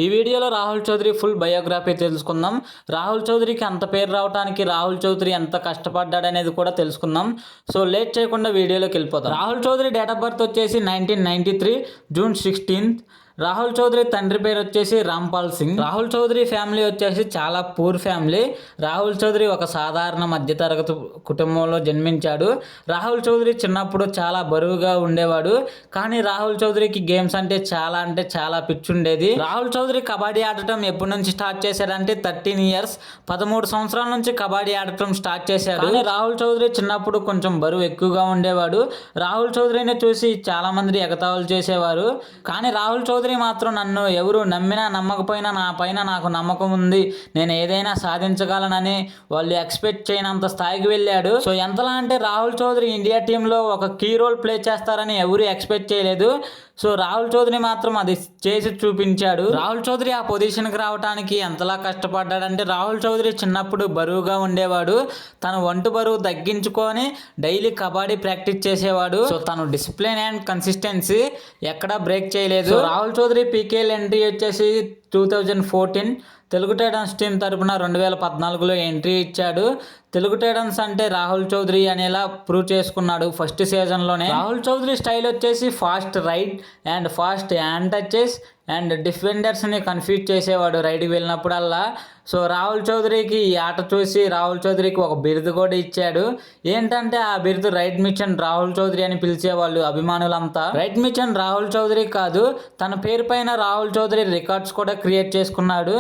ఈ వీడియోలో Rahul Chowdary full biography తెలుసుకుందాం. రాహుల్ చౌదరికి అంత పేరు రావడానికి రాహుల్ చౌదరి ఎంత కష్టపడ్డాడనేది కూడా తెలుసుకుందాం. సో లేట్ చేయకుండా వీడియోలోకి వెళ్ళిపోతాం. Rahul Chaudhary date of birth వచ్చేసి 1993 జూన్ 16. రాహుల్ చౌదరి తండ్రి పేరు వచ్చేసి రాంపాల్ సింగ్. రాహుల్ చౌదరి ఫ్యామిలీ వచ్చేసి చాలా పూర్ ఫ్యామిలీ. రాహుల్ చౌదరి ఒక సాధారణ మధ్యతరగతి కుటుంబంలో జన్మించాడు. రాహుల్ చౌదరి చిన్నప్పుడు చాలా బరువుగా ఉండేవాడు. కానీ రాహుల్ చౌదరికి గేమ్స్ అంటే చాలా పిచ్చి ఉండేది. రాహుల్ చౌదరి కబడ్డీ ఆడటం ఎప్పటి నుంచి స్టార్ట్ చేశాడంటే 13 ఇయర్స్, 13 సంవత్సరాల నుంచి కబడ్డీ ఆడటం స్టార్ట్ చేశాడు. కానీ రాహుల్ చౌదరి చిన్నప్పుడు కొంచెం బరువు ఎక్కువగా ఉండేవాడు. రాహుల్ చౌదరిని చూసి చాలా మంది ఎగతాళి చేసేవారు. కానీ రాహుల్ చౌదరి మాత్రం నన్ను ఎవరు నమ్మినా నమ్మకపోయినా నా పైన నాకు నమ్మకం ఉంది, నేను ఏదైనా సాధించగలనని వాళ్ళు ఎక్స్పెక్ట్ చేయనంత స్థాయికి వెళ్ళాడు. సో ఎంతలా అంటే రాహుల్ చౌదరి ఇండియా టీంలో ఒక కీ రోల్ ప్లే చేస్తారని ఎవరు ఎక్స్పెక్ట్ చేయలేదు. సో రాహుల్ చౌదరి మాత్రం అది చేసి చూపించాడు. రాహుల్ చౌదరి ఆ పొజిషన్కి రావడానికి ఎంతలా కష్టపడ్డాడంటే రాహుల్ చౌదరి చిన్నప్పుడు బరువుగా ఉండేవాడు. తన వంటు బరువు తగ్గించుకొని డైలీ కబడ్డీ ప్రాక్టీస్ చేసేవాడు. సో తను డిసిప్లిన్ అండ్ కన్సిస్టెన్సీ ఎక్కడా బ్రేక్ చేయలేదు. రాహుల్ చౌదరి పీకేఎల్ ఎంట్రీ వచ్చేసి 2014. తెలుగు టైటన్స్ టీం తరపున 2014లో ఎంట్రీ ఇచ్చాడు. తెలుగు టైటన్స్ అంటే రాహుల్ చౌదరి అనేలా ప్రూవ్ చేసుకున్నాడు ఫస్ట్ సీజన్లోనే. రాహుల్ చౌదరి స్టైల్ వచ్చేసి fast raid and fast hand touches and డిఫెండర్స్ని కన్ఫ్యూజ్ చేసేవాడు రైడ్కి వెళ్ళినప్పుడల్లా. సో రాహుల్ చౌదరికి ఈ ఆట చూసి రాహుల్ చౌదరికి ఒక బిరుదు కూడా ఇచ్చాడు. ఏంటంటే ఆ బిరుదు రైడ్ మిషన్ రాహుల్ చౌదరి అని పిలిచేవాళ్ళు అభిమానులంతా. రైడ్ మిషన్ రాహుల్ చౌదరి కాదు, తన పేరు పైన రాహుల్ చౌదరి రికార్డ్స్ కూడా క్రియేట్ చేసుకున్నాడు.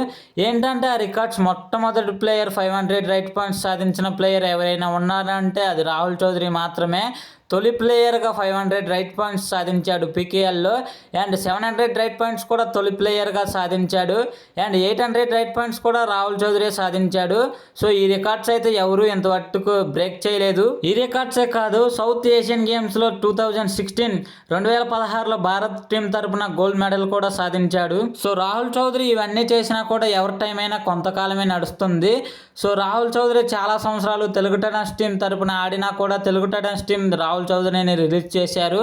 ఏంటంటే ఆ రికార్డ్స్ మొట్టమొదటి ప్లేయర్ 500 రైట్ పాయింట్స్ సాధించిన ప్లేయర్ ఎవరైనా ఉన్నారంటే అది రాహుల్ చౌదరి మాత్రమే. తొలి ప్లేయర్గా 500 రైట్ పాయింట్స్ సాధించాడు పీకేఎల్లో. అండ్ 700 రైట్ పాయింట్స్ కూడా తొలి ప్లేయర్గా సాధించాడు. అండ్ 800 రైట్ పాయింట్స్ కూడా రాహుల్ చౌదరి సాధించాడు. సో ఈ రికార్డ్స్ అయితే ఎవరు ఇంతవరకు బ్రేక్ చేయలేదు. ఈ రికార్డ్సే కాదు, సౌత్ ఏషియన్ గేమ్స్లో 2016లో భారత్ టీం తరపున గోల్డ్ మెడల్ కూడా సాధించాడు. సో రాహుల్ చౌదరి ఇవన్నీ చేసినా కూడా ఎవరి టైం అయినా కొంతకాలమే నడుస్తుంది. సో రాహుల్ చౌదరి చాలా సంవత్సరాలు తెలుగు టైటన్స్ టీం తరపున ఆడినా కూడా తెలుగు టైటన్స్ టీం రాహుల్ చౌదరిని రిలీజ్ చేశారు.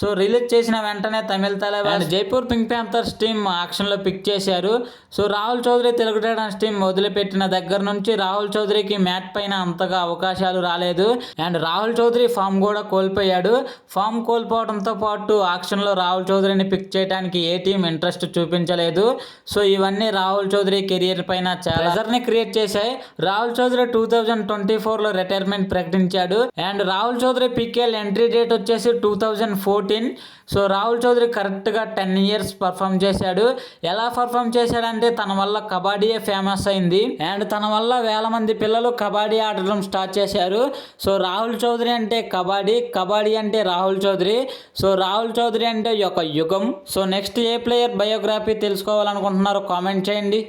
సో రిలీజ్ చేసిన వెంటనే Tamil Thalaivas Jaipur Pink Panthers team ఆక్షన్లో పిక్ చేశారు. So Rahul Chaudhary Telugu Titans team వదిలిపెట్టిన దగ్గర నుంచి రాహుల్ చౌదరికి మ్యాట్ పైన అంతగా అవకాశాలు రాలేదు. అండ్ రాహుల్ చౌదరి ఫామ్ కూడా కోల్పోయాడు. ఫామ్ కోల్పోవడంతో పాటు ఆక్షన్లో రాహుల్ చౌదరిని పిక్ చేయడానికి ఏ టీం ఇంట్రెస్ట్ చూపించలేదు. సో ఇవన్నీ రాహుల్ చౌదరి కెరియర్ పైన చాలా ప్రెజర్ని క్రియేట్ చేశాయి. రాహుల్ చౌదరి 2024లో రిటైర్మెంట్ ప్రకటించాడు. And Rahul Chaudhary PKL entry date వచ్చేసి 2014. సో రాహుల్ చౌదరి కరెక్ట్గా 10 ఇయర్స్ పర్ఫామ్ చేశాడు. ఎలా పర్ఫామ్ చేశాడంటే తన వల్ల కబడ్డీయే ఫేమస్ అయింది. అండ్ తన వల్ల వేల మంది పిల్లలు కబడ్డీ ఆడడం స్టార్ట్ చేశారు. సో రాహుల్ చౌదరి అంటే కబడ్డీ అంటే రాహుల్ చౌదరి. సో రాహుల్ చౌదరి అంటే ఒక యుగం. సో నెక్స్ట్ ఏ ప్లేయర్ బయోగ్రఫీ తెలుసుకోవాలనుకుంటున్నారో కామెంట్ చేయండి.